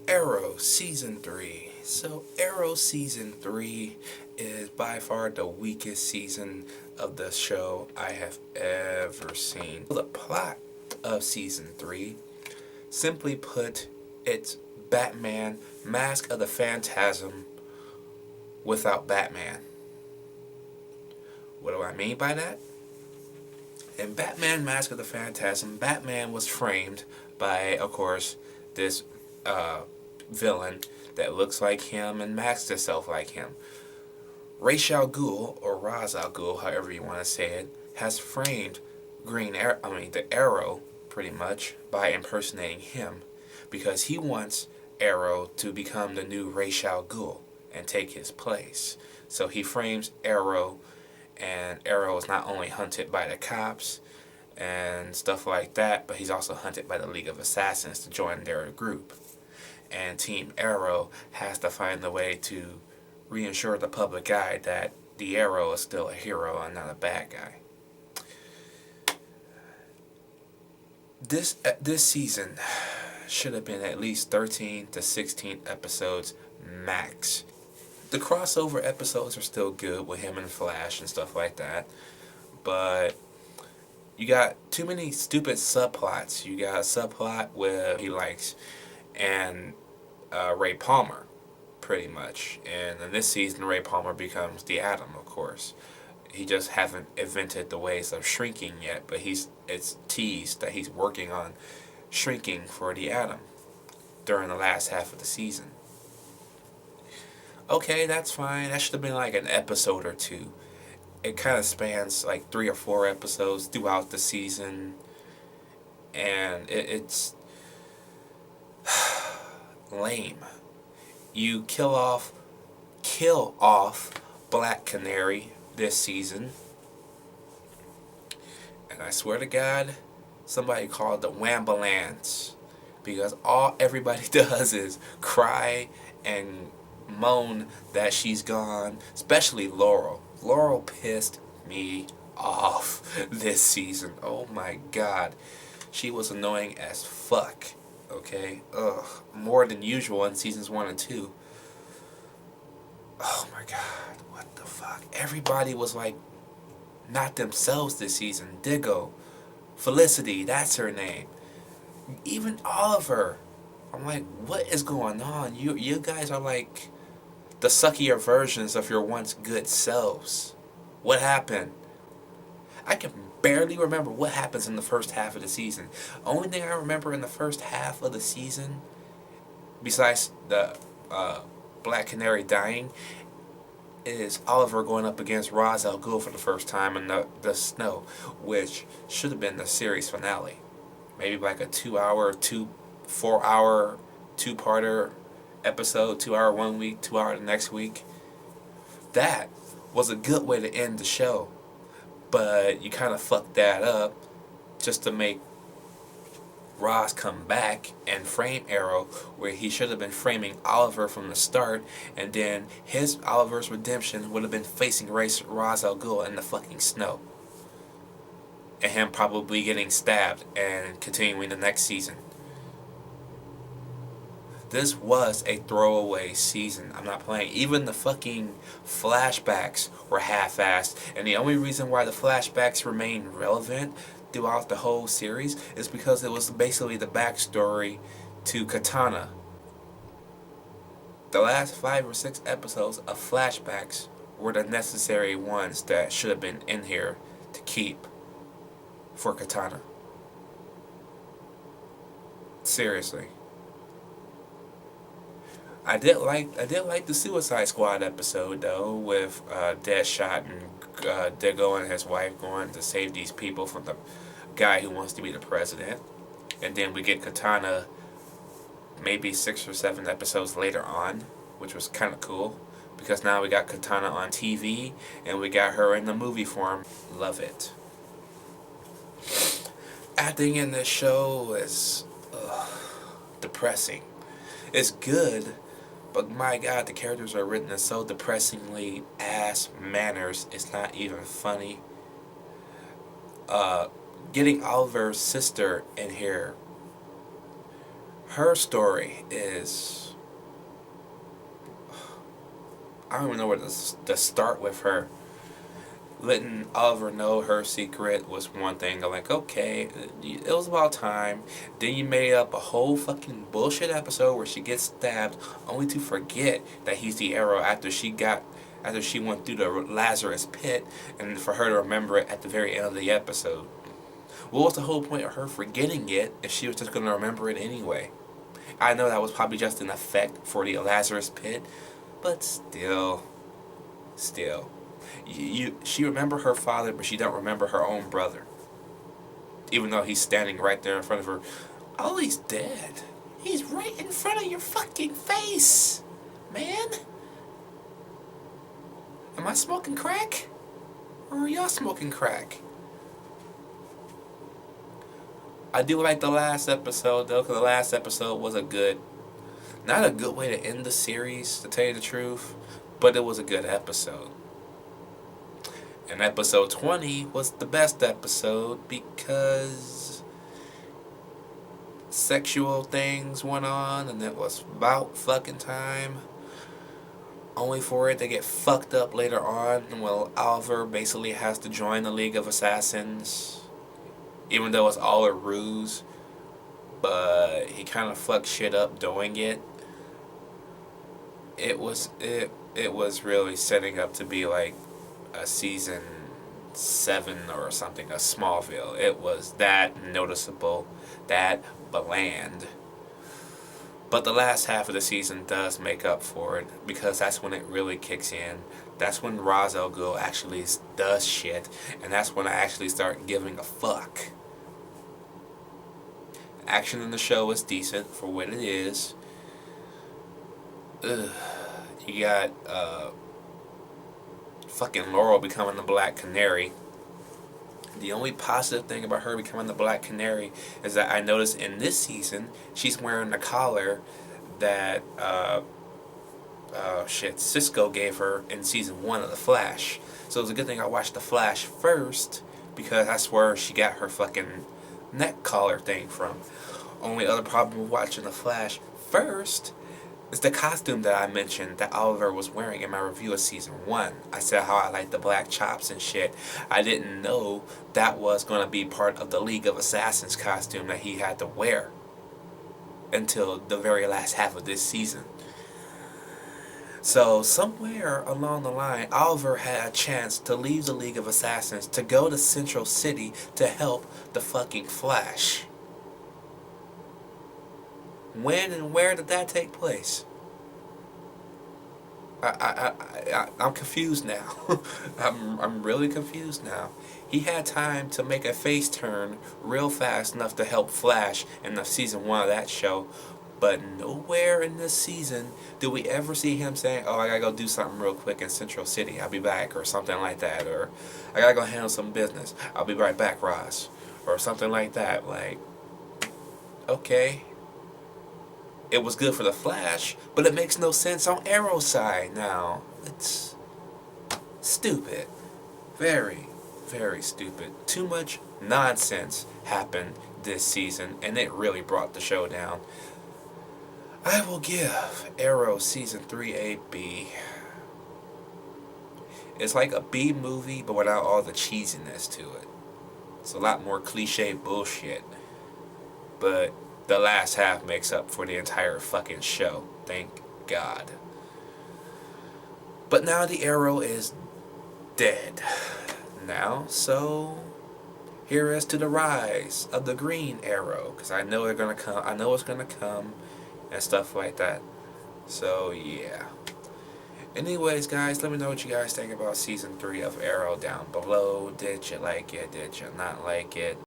Arrow Season 3. So, Arrow Season 3 is by far the weakest season of the show I have ever seen. The plot of Season 3, simply put, it's Batman Mask of the Phantasm without Batman. What do I mean by that? In Batman Mask of the Phantasm, Batman was framed by, of course, this villain that looks like him and masks itself like him. Ra's al Ghul, or Ra's al Ghul, however you want to say it, has framed the Arrow, pretty much, by impersonating him, because he wants Arrow to become the new Ra's al Ghul and take his place. So he frames Arrow, and Arrow is not only hunted by the cops and stuff like that, but he's also hunted by the League of Assassins to join their group. And Team Arrow has to find a way to reassure the public eye that the Arrow is still a hero and not a bad guy. This season should have been at least 13 to 16 episodes max. The crossover episodes are still good with him and Flash and stuff like that, but you got too many stupid subplots. You got a subplot with he likes and Ray Palmer, pretty much. And in this season, Ray Palmer becomes the Atom, of course. He just haven't invented the ways of shrinking yet, but it's teased that he's working on shrinking for the Atom during the last half of the season. Okay, that's fine. That should have been like an episode or two. It kind of spans like 3 or 4 episodes throughout the season, and it's lame. You kill off Black Canary this season, and I swear to God, somebody called the Wambulance, because all everybody does is cry and moan that she's gone, especially Laurel. Laurel pissed me off this season. Oh my God. She was annoying as fuck. Okay? Ugh. More than usual in seasons 1 and 2. Oh my God. What the fuck? Everybody was like not themselves this season. Diggo. Felicity, that's her name. Even Oliver. I'm like, what is going on? You guys are like the suckier versions of your once good selves. What happened? I can barely remember what happens in the first half of the season. Only thing I remember in the first half of the season, besides the Black Canary dying, is Oliver going up against Ra's al Ghul for the first time in the snow, which should have been the series finale. Maybe like a 4-hour, 2-parter episode, 2 hour 1 week, 2 hour the next week. That was a good way to end the show, but you kind of fucked that up just to make Ross come back and frame Arrow, where he should have been framing Oliver from the start, and then Oliver's redemption would have been facing Ra's al Ghul in the fucking snow, and him probably getting stabbed and continuing the next season. This was a throwaway season. I'm not playing. Even the fucking flashbacks were half-assed. And the only reason why the flashbacks remain relevant throughout the whole series is because it was basically the backstory to Katana. The last 5 or 6 episodes of flashbacks were the necessary ones that should have been in here to keep for Katana. Seriously. I did like the Suicide Squad episode though, with Deadshot and Diggo and his wife going to save these people from the guy who wants to be the president, and then we get Katana maybe 6 or 7 episodes later on, which was kind of cool because now we got Katana on TV and we got her in the movie form. Love it. Acting in this show is depressing. It's good, but my God, the characters are written in so depressingly ass manners, it's not even funny. Getting Oliver's sister in here, her story is, I don't even know where to start with her. Letting Oliver know her secret was one thing. I'm like, okay, it was about time. Then you made up a whole fucking bullshit episode where she gets stabbed, only to forget that he's the Arrow after she went through the Lazarus pit, and for her to remember it at the very end of the episode. What was the whole point of her forgetting it if she was just going to remember it anyway? I know that was probably just an effect for the Lazarus pit, but still. She remember her father, but she don't remember her own brother. Even though he's standing right there in front of her. Oh, he's dead. He's right in front of your fucking face, man. Am I smoking crack? Or are y'all smoking crack? I do like the last episode, though, because the last episode was not a good way to end the series, to tell you the truth, but it was a good episode. And episode 20 was the best episode because sexual things went on and it was about fucking time. Only for it to get fucked up later on. Well, Oliver basically has to join the League of Assassins, even though it's all a ruse. But he kind of fucked shit up doing it. It was really setting up to be like a season 7 or something, a Smallville. It was that noticeable, that bland. But the last half of the season does make up for it, because that's when it really kicks in. That's when Ra's al Ghul actually does shit, and that's when I actually start giving a fuck. Action in the show is decent for what it is. You got fucking Laurel becoming the Black Canary. The only positive thing about her becoming the Black Canary is that I noticed in this season she's wearing the collar that Cisco gave her in season 1 of The Flash. So it was a good thing I watched The Flash first, because that's where she got her fucking neck collar thing from. Only other problem with watching The Flash first is the costume that I mentioned that Oliver was wearing in my review of season 1. I said how I like the black chops and shit. I didn't know that was going to be part of the League of Assassins costume that he had to wear until the very last half of this season. So somewhere along the line, Oliver had a chance to leave the League of Assassins to go to Central City to help the fucking Flash. When and where did that take place? I'm confused now. I'm really confused now. He had time to make a face turn real fast enough to help Flash in the season 1 of that show, but nowhere in this season do we ever see him saying, "Oh, I gotta go do something real quick in Central City. I'll be back," or something like that, or "I gotta go handle some business. I'll be right back, Ross," or something like that. Like, okay. It was good for the Flash, but it makes no sense on Arrow's side now. It's stupid. Very, very stupid. Too much nonsense happened this season, and it really brought the show down. I will give Arrow Season 3 a B. It's like a B movie, but without all the cheesiness to it. It's a lot more cliche bullshit. But the last half makes up for the entire fucking show. Thank God. But now the Arrow is dead. Now, so here is to the rise of the Green Arrow, because I know they're gonna come. I know it's gonna come, and stuff like that. So yeah. Anyways, guys, let me know what you guys think about season 3 of Arrow down below. Did you like it? Did you not like it?